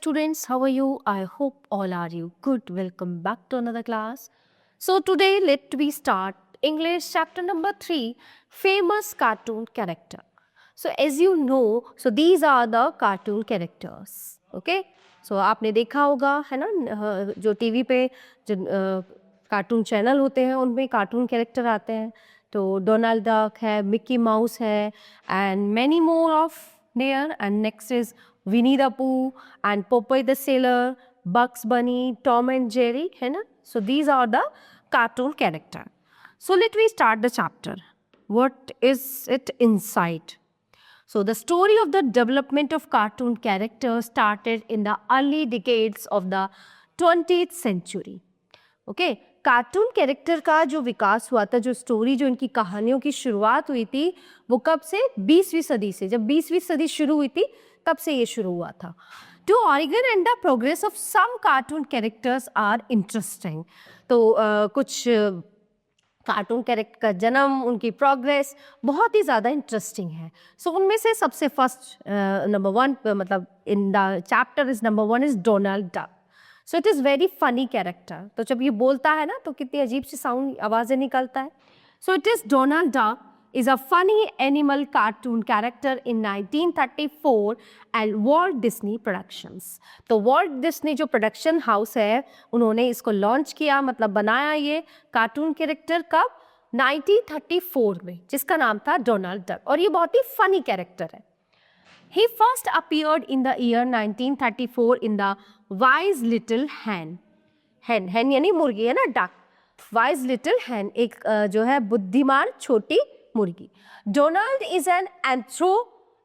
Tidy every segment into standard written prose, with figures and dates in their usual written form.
students, how are you? I hope all are you good. Welcome back to another class. So today let we start English chapter number 3, famous cartoon character. So as you know, so these are the cartoon characters. Okay? So आपने देखा होगा है ना, जो TV पे जो cartoon channel होते हैं उनमें कार्टून कैरेक्टर आते हैं. तो डोनाल्ड डक है, मिक्की माउस है and many more of there. And next is Winnie the Pooh and Popeye the sailor, Bugs Bunny, Tom and Jerry, है ना. So these are the cartoon character. So let me start the chapter. What is it inside? So the story of the development of cartoon characters started in the early decades of the 20th century. Okay, cartoon character का जो विकास हुआ था, जो story, जो इनकी कहानियों की शुरुआत हुई थी, वो कब से? 20वीं सदी से. जब 20वीं सदी शुरू हुई थी तब से ये शुरू हुआ था. To origin and the progress of some cartoon characters are interesting. तो कुछ कार्टून कैरेक्टर का जन्म, उनकी प्रोग्रेस बहुत ही ज़्यादा इंटरेस्टिंग है. सो उनमें से सबसे फर्स्ट नंबर 1 मतलब in the chapter is number 1 is Donald duck. So it is very funny character. तो जब ये बोलता है ना तो कितनी अजीब सी साउंड आवाज़ें निकलता है. So it is Donald duck is a funny animal cartoon character in 1934 and Walt Disney Productions. तो Walt Disney जो प्रोडक्शन हाउस है उन्होंने इसको लॉन्च किया, मतलब बनाया ये कार्टून कैरेक्टर कब? 1934 में, जिसका नाम था डोनाल्ड डक. और ये बहुत ही फनी कैरेक्टर है. He first appeared in the year 1934 in the Wise Little Hen. hen यानी मुर्गी है ना, डक. Wise Little Hen एक जो है बुद्धिमान छोटी मुर्गी. Donald is an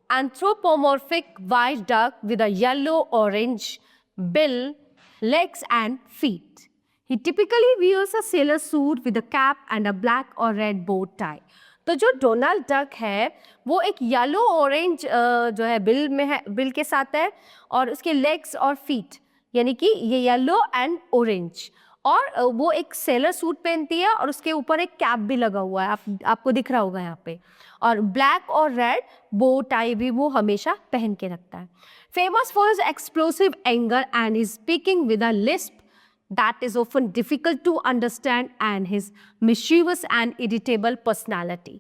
anthropomorphic white duck with a yellow-orange bill, legs and feet. He typically wears a sailor suit with a cap and a black or red bow tie. तो जो Donald Duck है वो एक yellow orange जो है bill में है, bill के साथ है, और उसके लेग्स और फीट यानी कि ये येलो एंड ऑरेंज, और वो एक सेलर सूट पहनती है और उसके ऊपर एक कैप भी लगा हुआ है, आपको दिख रहा होगा यहाँ पे, और ब्लैक और रेड बो टाई भी वो हमेशा पहन के रखता है. Famous for his explosive anger and his speaking with a Lisp that is often difficult to understand and his mischievous and irritable personality.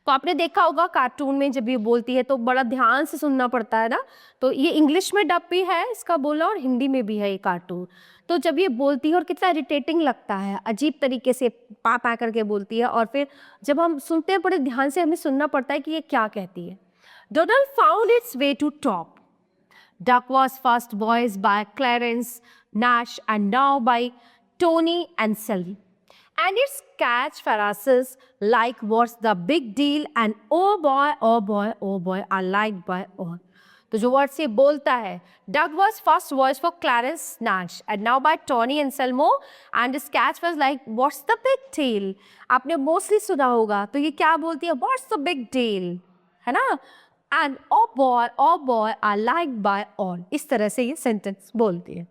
तो आपने देखा होगा कार्टून में जब ये बोलती है तो बड़ा ध्यान से सुनना पड़ता है ना. तो ये इंग्लिश में डब भी है इसका बोला और हिंदी में भी है ये कार्टून. तो जब ये बोलती है और कितना इरिटेटिंग लगता है, अजीब तरीके से पा पा करके बोलती है, और फिर जब हम सुनते हैं बड़े ध्यान से हमें सुनना पड़ता है कि ये क्या कहती है. Donald found its way to top. Duck was first voiced by Clarence Nash and now by Tony Anselmi. And its catchphrases like "What's the big deal?" and "Oh boy, oh boy, oh boy" are liked by all. तो जो word से बोलता है, Doug was first voiced for Clarence Nash and now by Tony Anselmo, and his catchphrase like "What's the big deal?" आपने mostly सुना होगा. तो ये क्या बोलती है? What's the big deal? है ना. And oh boy are liked by all. इस तरह से ये सेंटेंस बोलती है.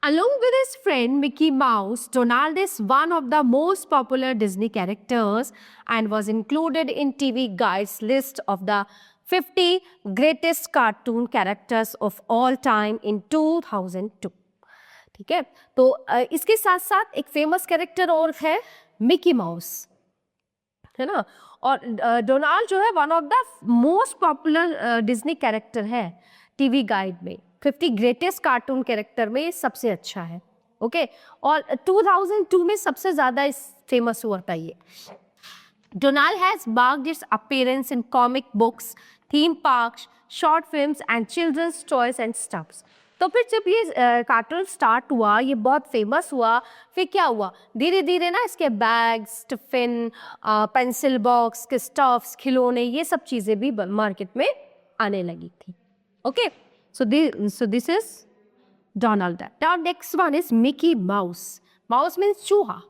Along with his friend Mickey Mouse, Donald is one of the most popular Disney characters and was included in TV Guide's list of the 50 greatest cartoon characters of all time in 2002. ठीक है. तो इसके साथ साथ एक famous character और है, Mickey mouse, है ना. और डोनाल्ड जो है one of the most popular Disney character है टीवी गाइड में. 50 ग्रेटेस्ट कार्टून कैरेक्टर में सबसे अच्छा है. ओके. और 2002 में सबसे ज़्यादा फेमस हुआ था ये. Donald has marked its appearance in comic books, theme parks, short films and children's toys and stuffs. तो फिर जब ये कार्टून स्टार्ट हुआ, ये बहुत फेमस हुआ, फिर क्या हुआ? धीरे धीरे ना इसके बैग्स, टिफिन, पेंसिल बॉक्स के स्टफ्स, खिलौने, ये सब चीज़ें भी मार्केट में आने लगी थी. Okay. So this is Donald duck. Now next one is Mickey mouse. Mouse means चूहा.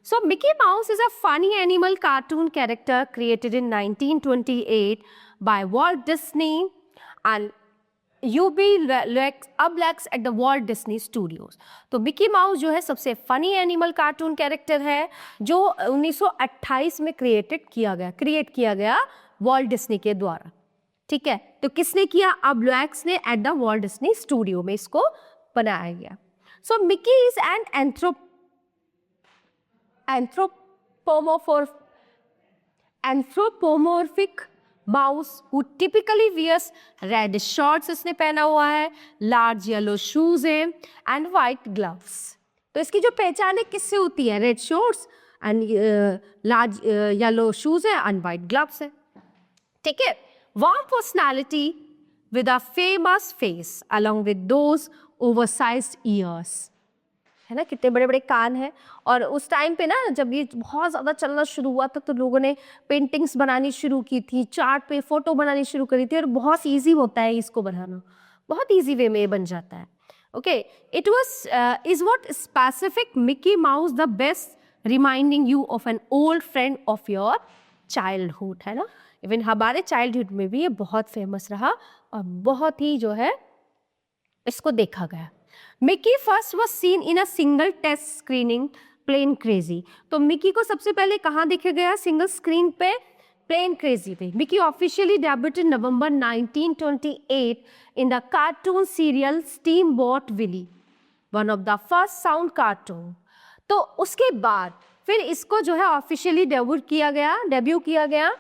So Mickey Mouse is a funny animal cartoon character created in 1928 by Walt Disney and UB Lex at the Walt Disney Studios. तो Mickey mouse जो है सबसे funny animal cartoon character है जो 1928 में create किया गया वॉल्ट डिस्नी के द्वारा. ठीक है, तो किसने किया? अब लुएक्स ने at the Walt Disney studio में इसको बनाया गया. So Mickey is an anthropomorphic mouse who typically wears red shorts, इसने पहना हुआ है, लार्ज येलो शूज है एंड वाइट ग्लव्स. तो इसकी जो पहचान है किससे होती है? Red shorts and large yellow shoes है एंड वाइट ग्लव्स है. ठीक है. Warm personality with a famous face along with those oversized ears, है ना, कितने बड़े बड़े कान हैं. और उस टाइम पे ना जब ये बहुत ज़्यादा चलना शुरू हुआ था तो लोगों ने पेंटिंग्स बनानी शुरू की थी, चार्ट पे फोटो बनानी शुरू करी थी, और बहुत ईजी होता है इसको बनाना, बहुत ईजी वे में ये बन जाता है. Okay, it was is what specific Mickey mouse the best reminding you of an old friend of your childhood, है ना. इवन हमारे चाइल्डहुड में भी ये बहुत फेमस रहा और बहुत ही जो है इसको देखा गया. Mickey first was seen in a single test screening Plane Crazy. तो मिकी को सबसे पहले कहाँ देखा गया? सिंगल स्क्रीन पे, प्लेन क्रेजी पे. Mickey officially debuted November 1928 in the cartoon serial Steamboat Willie, one of the first sound cartoon. तो उसके बाद फिर इसको जो है ऑफिशियली डेब्यू किया गया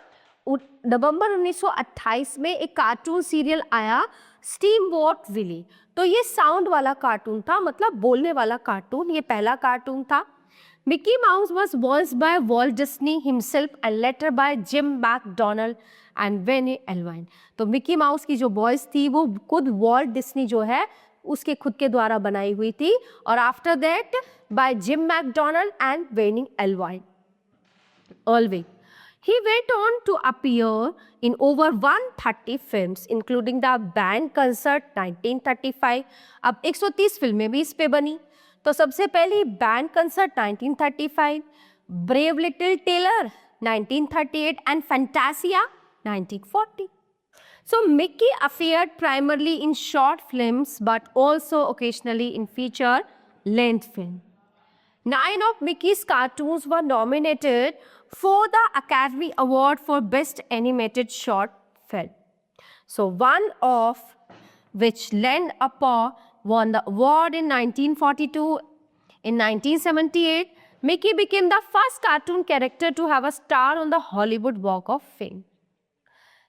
नवंबर 1928 में. एक कार्टून सीरियल आया स्टीमबोट विली. तो ये साउंड वाला कार्टून था, मतलब बोलने वाला कार्टून, ये पहला कार्टून था. Mickey Mouse was voiced by Walt Disney himself and later by Jim McDonald and Wayne Allwine. तो मिकी माउस की जो वॉइस थी वो खुद वॉल्ट डिज्नी जो है उसके खुद के द्वारा बनाई हुई थी, और after that by Jim McDonald and Wayne Allwine. He went on to appear in over 130 films, including the band concert 1935. अब 130 फिल्में भी इस पे बनी. तो सबसे पहली band concert 1935, Brave Little Tailor 1938 and Fantasia 1940. So Mickey appeared primarily in short films but also occasionally in feature length film. 9 of Mickey's cartoons were nominated for the Academy Award for Best Animated Short Film. So one of which Len a Paw won the award in 1942. In 1978, Mickey became the first cartoon character to have a star on the Hollywood Walk of Fame.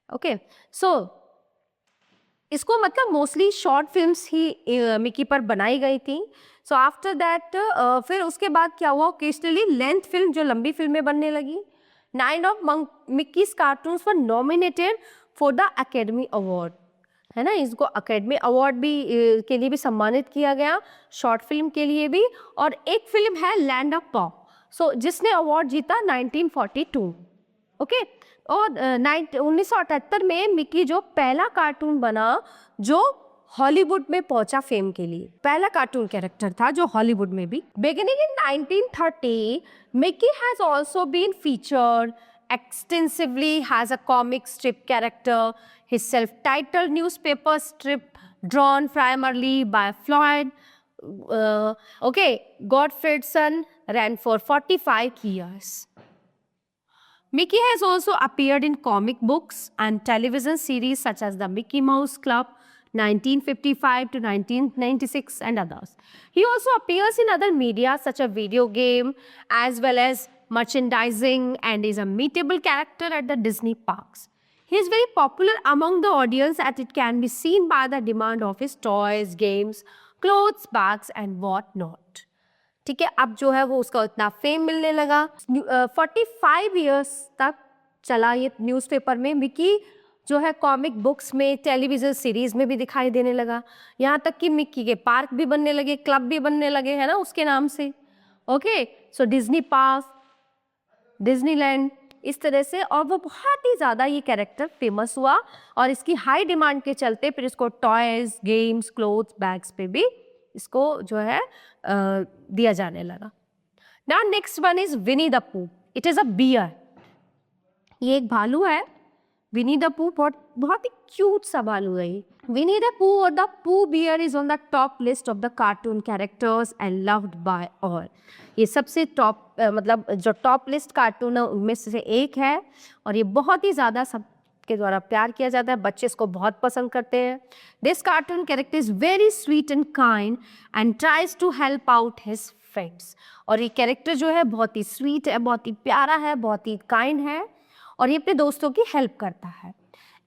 Okay, so इसको मतलब mostly short films ही Mickey पर बनाई गई थी. So after that फिर उसके बाद क्या हुआ? ओकेजनली लेंथ फिल्म, जो लंबी फिल्में बनने लगी. 9 of Mickey's cartoons were nominated for the Academy Award, है ना. इसको अकेडमी अवार्ड भी के लिए भी सम्मानित किया गया, शॉर्ट फिल्म के लिए भी. और एक फिल्म है लैंड ऑफ पॉ, सो जिसने अवार्ड जीता 1942. ओके, और 1978 में मिकी जो पहला कार्टून बना जो हॉलीवुड में पहुंचा फेम के लिए, पहला कार्टून कैरेक्टर था जो हॉलीवुड में भी. Beginning in 1930, Mickey has also been featured extensively as a comic strip character. His self-titled newspaper strip drawn primarily by Floyd Gottfredson ran for 45 years. Mickey has also appeared in comic books and television series such as the Mickey Mouse Club 1955 to 1996 and others. He also appears in other media such as video game as well as merchandising and is a meetable character at the Disney parks. He is very popular among the audience as it can be seen by the demand of his toys, games, clothes, bags and what not. ठीक है, अब जो है वो उसका इतना fame मिलने लगा. 45 इयर्स तक चला ये न्यूज़पेपर में. मिकी जो है कॉमिक बुक्स में, टेलीविज़न सीरीज़ में भी दिखाई देने लगा. यहाँ तक कि मिकी के पार्क भी बनने लगे, क्लब भी बनने लगे, है ना, उसके नाम से. ओके, सो डिज्नी पार्क, डिज्नीलैंड, इस तरह से. और वो बहुत ही ज़्यादा ये कैरेक्टर फेमस हुआ और इसकी हाई डिमांड के चलते फिर इसको टॉयज़, गेम्स, क्लोथ्स, बैग्स पे भी इसको जो है दिया जाने लगा. Now next one is Winnie the Pooh. It is a bear. ये एक भालू है. विनी द पू बहुत ही क्यूट सा भालू है. विनी द पू और the Pooh bear is on the top list of the cartoon characters and loved by all. ये सबसे टॉप मतलब जो टॉप लिस्ट कार्टून है उनमें से एक है और ये बहुत ही ज़्यादा सब के द्वारा प्यार किया जाता है, बच्चे इसको बहुत पसंद करते हैं। This cartoon character is very sweet and kind and tries to help out his friends. और ये कैरेक्टर जो है बहुत ही स्वीट है, बहुत ही प्यारा है, बहुत ही काइंड है और ये अपने दोस्तों की हेल्प करता है।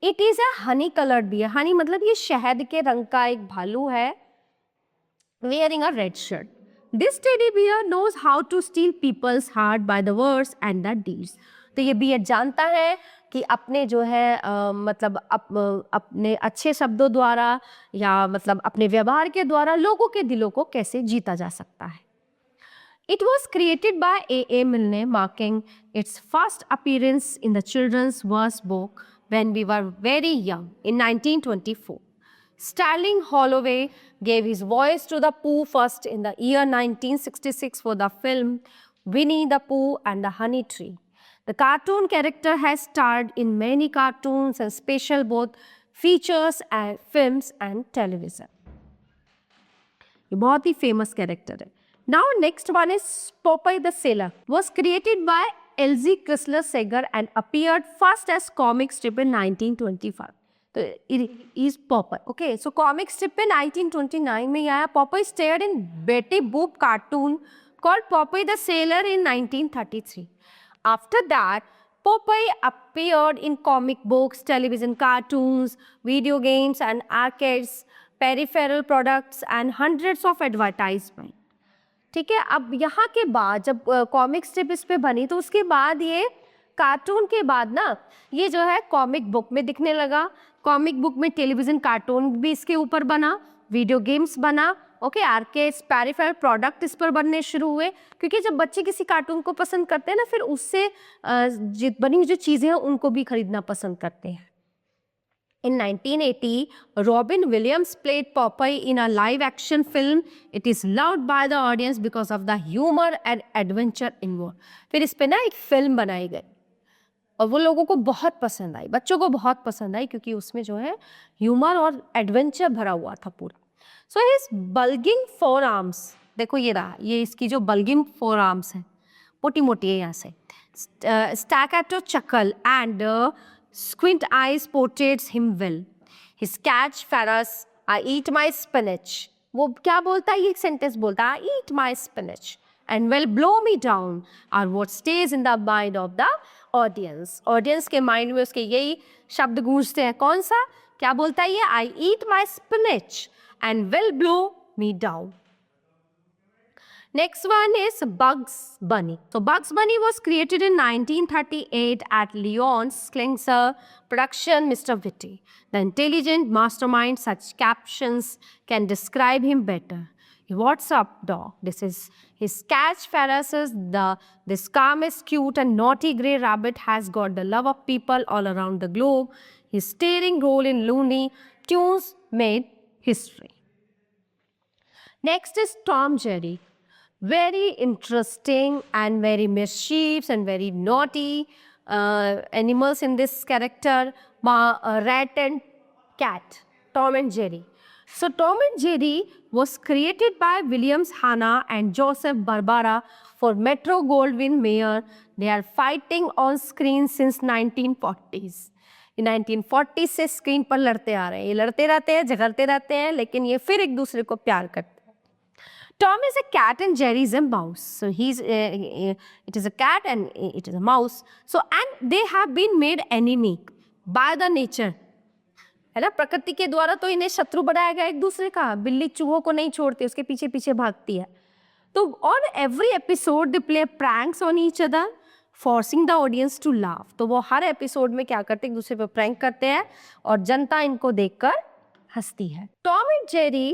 It is a honey coloured bear. Honey मतलब ये शहद के रंग का एक भालू है, wearing a red shirt. This teddy bear knows how to steal people's heart by the words and the deeds. तो ये बियर जानता है कि अपने जो है मतलब अपने अच्छे शब्दों द्वारा या मतलब अपने व्यवहार के द्वारा लोगों के दिलों को कैसे जीता जा सकता है। It was created by A.A. Milne, marking its first appearance in the children's verse book when we were very young in 1924. Sterling Holloway gave his voice to the Pooh first in the year 1966 for the film Winnie the Pooh and the Honey Tree. The cartoon character has starred in many cartoons and special both features and films and television. ये बहुत ही famous character है. Now next one is Popeye the Sailor. Was created by L.G. Chrysler Sager and appeared first as comic strip in 1925. तो it is Popeye. Okay, so comic strip in 1929 में आया. Popeye starred in Betty Boop cartoon called Popeye the Sailor in 1933. After that, Popeye appeared in comic books, television cartoons, video games and arcades, peripheral products and hundreds of advertisements. ठीक है, अब यहाँ के बाद जब comic strip इस पे बनी तो उसके बाद ये कार्टून के बाद ना ये जो है कॉमिक बुक में दिखने लगा। कॉमिक बुक में टेलीविज़न कार्टून भी इसके ऊपर बना, वीडियो गेम्स बना, ओके, आर्केड्स, पेरिफेरल प्रोडक्ट इस पर बनने शुरू हुए क्योंकि जब बच्चे किसी कार्टून को पसंद करते हैं ना फिर उससे बनी हुई जो चीज़ें हैं उनको भी खरीदना पसंद करते हैं। In 1980, Robin Williams played Popeye in a live-action film. It is loved by the audience because of the humor and adventure involved. फिर इस पे ना एक फिल्म बनाई गई और वो लोगों को बहुत पसंद आई, बच्चों को बहुत पसंद आई क्योंकि उसमें जो है ह्यूमर और एडवेंचर भरा हुआ था पूरा। So his bulging forearms, देखो ये रहा, ये इसकी जो bulging forearms है, मोटी मोटी है यहाँ से, staccato chuckle and squint eyes portrays him well. His catch phrase, I eat my spinach. वो क्या बोलता है, ये एक सेंटेंस बोलता है, I eat my spinach and well blow me down are what stays in the mind of the audience. Audience के mind में उसके यही शब्द गूंजते हैं, कौन सा, क्या बोलता है ये, I eat my spinach and will blow me down. Next one is Bugs Bunny. So Bugs Bunny was created in 1938 at Leon's Klingser production, Mr. Witty. The intelligent mastermind, such captions can describe him better. What's up, dog? This is his catchphrases. This calmest, cute and naughty grey rabbit has got the love of people all around the globe. His starring role in Looney Tunes made history. Next is Tom Jerry. Very interesting and very mischievous and very naughty animals in this character, rat and cat, Tom and Jerry. So Tom and Jerry was created by Williams Hanna and Joseph Barbara for Metro-Goldwyn-Mayer. They are fighting on screen since 1940s. 1940 से screen पर लड़ते आ रहे हैं, ये लड़ते रहते हैं, झगड़ते रहते हैं, लेकिन ये फिर एक दूसरे को प्यार करते हैं। Tom is a cat and Jerry is a mouse. So it is a cat and it is a mouse. So and they have been made enemy by the nature. है ना, प्रकृति के द्वारा तो इन्हें शत्रु बनाया गया एक दूसरे का। बिल्ली चूहों को नहीं छोड़ती, उसके पीछे पीछे भागती है। तो on every episode they play pranks on each other, forcing the audience to laugh. तो वो हर एपिसोड में क्या करते हैं, एक दूसरे पे प्रैंक करते हैं और जनता इनको देखकर हंसती है। Tom and Jerry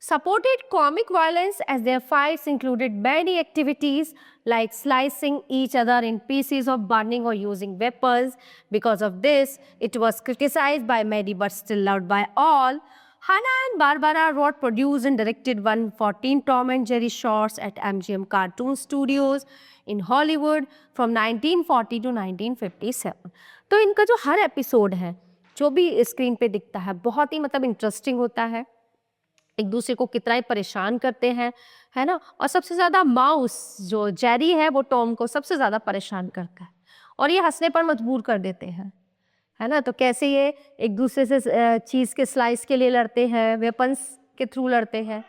supported comic violence as their fights included many activities like slicing each other in pieces or burning or using weapons. Because of this, it was criticized by many but still loved by all. Hanna and Barbera wrote, produced and directed 114 Tom and Jerry shorts at MGM Cartoon Studios in Hollywood from 1940 to 1957. तो इनका जो हर episode है, जो भी screen पे दिखता है, बहुत ही मतलब इंटरेस्टिंग होता है, एक दूसरे को कितना ही परेशान करते हैं, है ना। और सबसे ज़्यादा माउस जो जेरी है वो टॉम को सबसे ज़्यादा परेशान करता है और ये हंसने पर मजबूर कर देते हैं। है ना। तो कैसे ये एक दूसरे से चीज़ के स्लाइस के लिए लड़ते हैं, वेपन्स के थ्रू लड़ते हैं।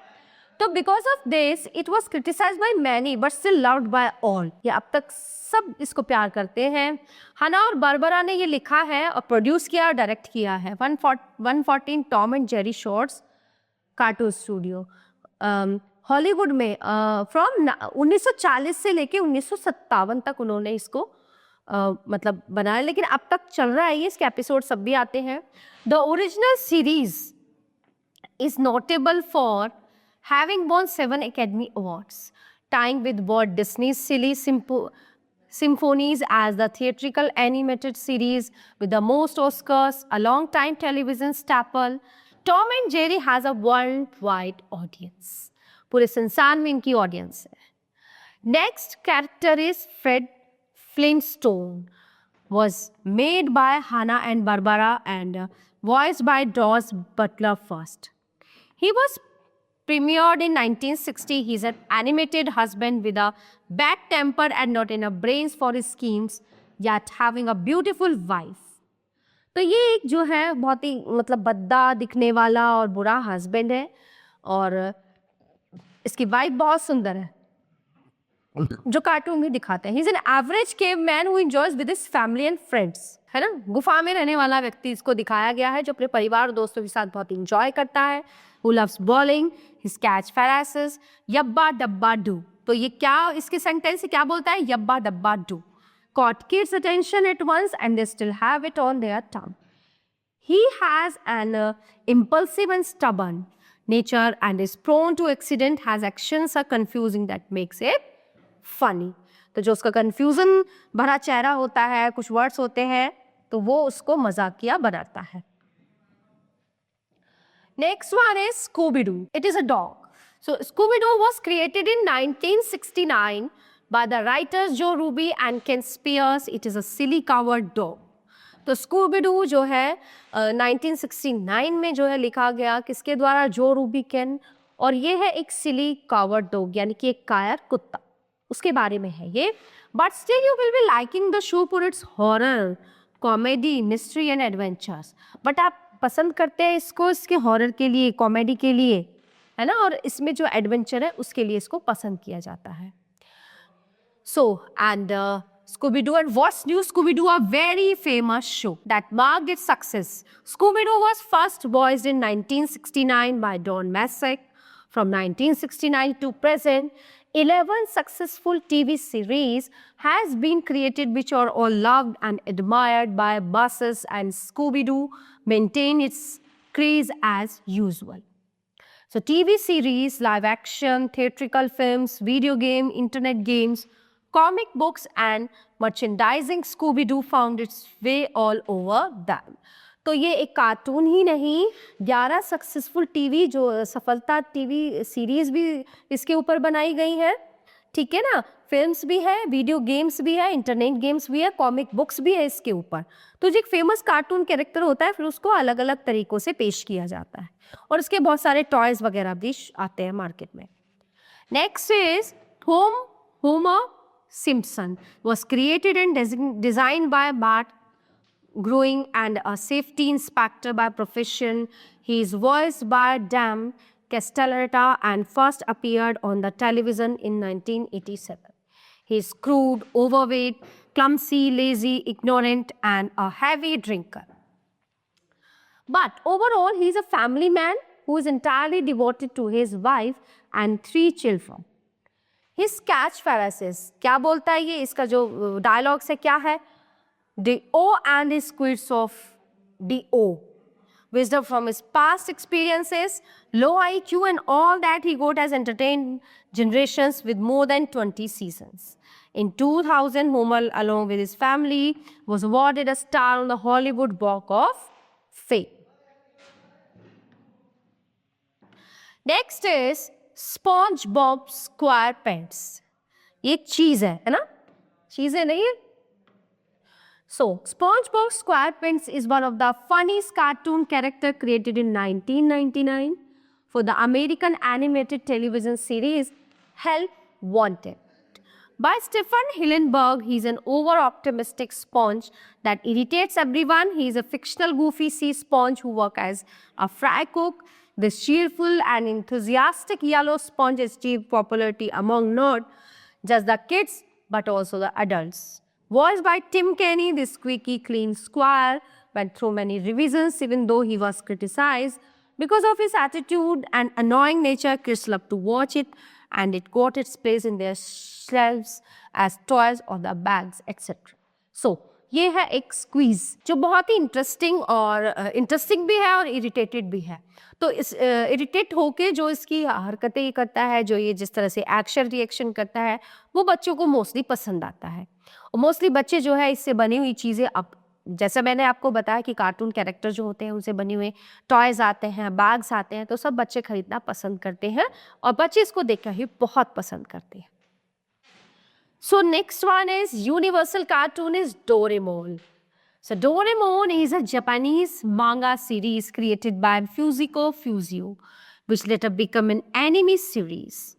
तो because of this it was criticise by many but still loved by all. ये अब तक सब इसको प्यार करते हैं। हना और बारबरा ने ये लिखा है और प्रोड्यूस किया और डायरेक्ट किया है। 114 Tom and Jerry shorts cartoon studio Hollywood में फ्रॉम 1940 से लेके 1957 तक उन्होंने इसको मतलब बनाया, लेकिन अब तक चल रहा है ये, इसके एपिसोड सब भी आते हैं। The original series is notable for having won 7 Academy Awards, tying with Walt Disney's Silly Symphonies as the theatrical animated series with the most Oscars, a long-time television staple. Tom and Jerry has a worldwide audience. पूरे संसार में इनकी audience है। Next character is Fred Flintstone, was made by Hanna-Barbera and voiced by Daws Butler first. He was premiered in 1960. He's an animated husband with a bad temper and not enough brains for his schemes, yet having a beautiful wife. तो ये एक जो है बहुत ही मतलब बद्दा दिखने वाला और बुरा हस्बैंड है, और इसकी वाइफ बहुत सुंदर है जो कार्टून में दिखाते हैं। He is an average cave man who enjoys with his family and friends, है ना। गुफा में रहने वाला व्यक्ति इसको दिखाया गया है जो अपने परिवार और दोस्तों के साथ बहुत इंजॉय करता है। Who loves bowling, his catch phrases, yabba dabba do. तो ये क्या इसके सेंटेंस से क्या बोलता है? यब्बा डब्बा do. Caught kids' attention at once and they still have it on their tongue. He has an impulsive and stubborn nature and is prone to accident. Has actions are confusing that makes it funny. तो जो उसका confusion भरा चेहरा होता है, कुछ words होते हैं, तो वो उसको मजाकिया बनाता है। Next one is Scooby-Doo. It is a dog. So Scooby-Doo was created in 1969 by the writers Joe Ruby and Ken Spears. It is a silly covered dog. तो Scooby-Doo जो है 1969 में जो है लिखा गया किसके द्वारा? जो रूबी केन, और ये है एक सिली कावर्ड डॉग यानी कि एक कायर कुत्ता, उसके बारे में है ये। But still you will be liking the show for its horror, comedy, mystery and adventures. But आप पसंद करते हैं इसको इसके हॉरर के लिए, कॉमेडी के लिए, है ना, और इसमें जो एडवेंचर है उसके लिए इसको पसंद किया जाता है। So and Scooby-Doo and What's New Scooby-Doo, a very famous show that marked its success. Scooby-Doo was first voiced in 1969 by Don Messick. From 1969 to present, 11 successful TV series has been created which are all loved and admired by masses, and Scooby-Doo maintain its craze as usual. So TV series, live action, theatrical films, video game, internet games, comic books and merchandising, Scooby-Doo found its way all over them. तो ये एक cartoon ही नहीं, 11 successful TV जो सफलता TV series भी इसके ऊपर बनाई गई है, ठीक है ना। फिल्म्स भी है, वीडियो गेम्स भी है, इंटरनेट गेम्स भी है, कॉमिक बुक्स भी है इसके ऊपर। तो जो एक फेमस कार्टून कैरेक्टर होता है फिर उसको अलग अलग तरीक़ों से पेश किया जाता है, और इसके बहुत सारे टॉयज़ वगैरह भी आते हैं मार्केट में। Next is Homer Simpson, was created and designed by Bart Groening and a safety inspector by profession. He is voiced by Dan Castellaneta and first appeared on the television in 1987. He is crude, overweight, clumsy, lazy, ignorant, and a heavy drinker. But overall, he is a family man who is entirely devoted to his wife and 3 children. His catch phrases, क्या बोलता है ये, इसका जो dialogues है क्या है? The O and his quirks of the O. Wisdom from his past experiences, low IQ and all that he got has entertained generations with more than 20 seasons. In 2000, Homer, along with his family, was awarded a star on the Hollywood Walk of Fame. Next is SpongeBob SquarePants. ये एक चीज़ है ना? चीज़ है नहीं है? So, SpongeBob SquarePants is one of the funniest cartoon character created in 1999 for the American animated television series Help Wanted. By Stefan Hillenburg, he's an over-optimistic sponge that irritates everyone. He's a fictional goofy sea sponge who works as a fry cook. This cheerful and enthusiastic yellow sponge achieved popularity among not just the kids but also the adults. Voiced by Tim Kenny, this squeaky clean squire went through many revisions even though he was criticized. Because of his attitude and annoying nature, kids loved to watch it and it got its place in their shelves as toys or the bags etc. So, ये है एक squeeze जो बहुत ही interesting भी है और irritated भी है. तो इस इरिटेट होके जो इसकी हरकतें करता है, जो ये जिस तरह से एक्शन रिएक्शन करता है, वो बच्चों को मोस्टली पसंद आता है. और मोस्टली बच्चे जो है इससे बनी हुई चीज़ें, अब जैसे मैंने आपको बताया कि कार्टून कैरेक्टर जो होते हैं उनसे बने हुए टॉयज आते हैं, बैग्स आते हैं, तो सब बच्चे खरीदना पसंद करते हैं और बच्चे इसको देखकर ही बहुत पसंद करते हैं. So next one is universal cartoon is Doraemon. So Doraemon is a Japanese manga series created by Fujiko Fusio, which later became an anime series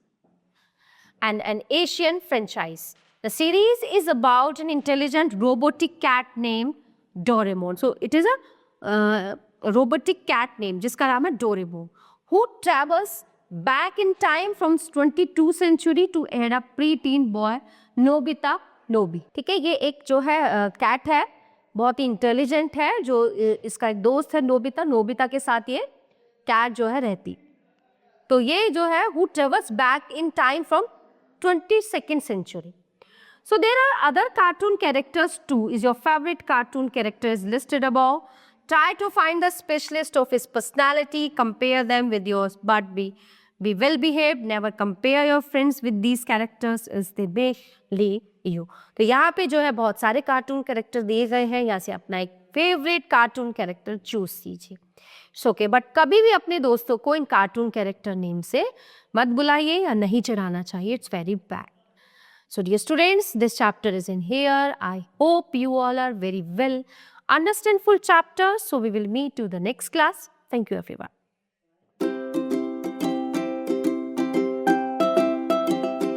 and an Asian franchise. The series is about an intelligent robotic cat named Doraemon. So it is a robotic cat name, जिसका नाम है Doraemon, who travels back in time from 22nd century to aid a pre-teen boy Nobita Nobi. ठीक है, ये एक जो है cat है, बहुत ही इंटेलिजेंट है, जो इसका एक दोस्त है नोबिता. नोबिता के साथ ये कैट जो है रहती. तो ये जो है who travels back in time from 22nd century. So there are other cartoon characters too. Is your favorite cartoon character is listed above. Try to find the specialist of his personality, compare them with yours, but be well behaved. Never compare your friends with these characters as they may lead you. तो यहाँ पे जो है बहुत सारे cartoon character दिए गए हैं, यहाँ से अपना एक फेवरेट कार्टून कैरेक्टर चूज कीजिए. ओके, बट कभी भी अपने दोस्तों को इन कार्टून कैरेक्टर नेम से मत बुलाइए या नहीं चढ़ाना चाहिए. It's very bad. So dear students, this chapter is in here. I hope you all are very well understand full chapter. So we will meet to the next class. Thank you everyone.